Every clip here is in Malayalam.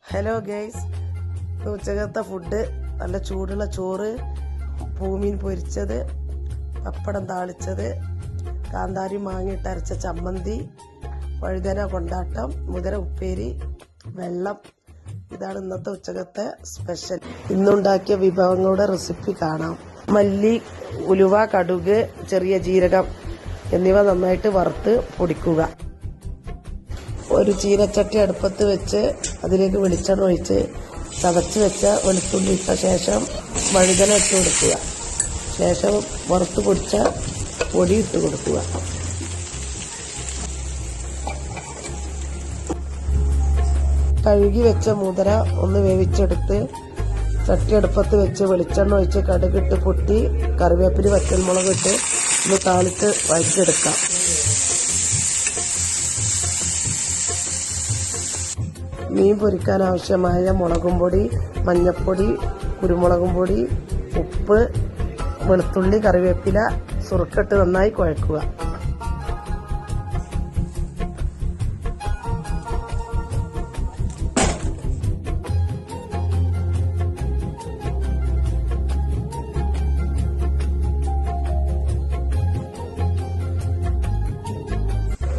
ഹലോ ഗൈസ്, ഉച്ചക്കത്തെ ഫുഡ് നല്ല ചൂടുള്ള ചോറ്, പൂമീൻ പൊരിച്ചത്, പപ്പടം താളിച്ചത്, കാന്താരി മാങ്ങിയിട്ട് അരച്ച ചമ്മന്തി, വഴുതന കൊണ്ടാട്ടം, മുതിര ഉപ്പേരി, വെള്ളം. ഇതാണ് ഇന്നത്തെ ഉച്ചക്കത്തെ സ്പെഷ്യൽ. ഇന്നുണ്ടാക്കിയ വിഭവങ്ങളുടെ റെസിപ്പി കാണാം. മല്ലി, ഉലുവ, കടുക്, ചെറിയ ജീരകം എന്നിവ നന്നായിട്ട് വറുത്ത് പൊടിക്കുക. ഒരു ചീനച്ചട്ടി അടുപ്പത്ത് വെച്ച് അതിലേക്ക് വെളിച്ചെണ്ണ ഒഴിച്ച് ചതച്ച് വെച്ച വെളുത്തുള്ളി ഇട്ട ശേഷം വഴുതന ഇട്ട് കൊടുക്കുക. ശേഷം വറുത്ത് പൊടിച്ച പൊടി ഇട്ട് കൊടുക്കുക. കഴുകി വെച്ച മുതിര ഒന്ന് വേവിച്ചെടുത്ത് ചട്ടി അടുപ്പത്ത് വെച്ച് വെളിച്ചെണ്ണ ഒഴിച്ച് കടുകിട്ട് പൊട്ടി കറിവേപ്പില വറ്റൽമുളക് ഇട്ട് ഒന്ന് താളിച്ച് വഴറ്റിയെടുക്കാം. മീൻ പൊരിക്കാൻ ആവശ്യമായ മുളകും പൊടി, മഞ്ഞൾപ്പൊടി, കുരുമുളകും പൊടി, ഉപ്പ്, വെളുത്തുള്ളി, കറിവേപ്പില, സുറുക്കിട്ട് നന്നായി കുഴക്കുക.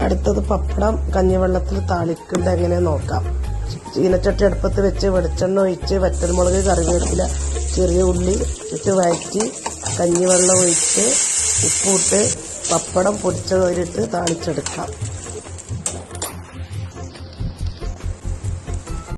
അടുത്തത് പപ്പടം കഞ്ഞിവെള്ളത്തിൽ താളിക്കുന്നത് എങ്ങനെ നോക്കാം. ചീനച്ചട്ടി അടുപ്പത്ത് വെച്ച് വെളിച്ചെണ്ണ ഒഴിച്ച് വറ്റൽമുളക്, കറിവേപ്പില, ചെറിയ ഉള്ളി ഇട്ട് വഴറ്റി കഞ്ഞിവെള്ളം ഒഴിച്ച് ഉപ്പിട്ട് പപ്പടം പൊടിച്ചതിലിട്ട് താളിച്ചെടുക്കാം.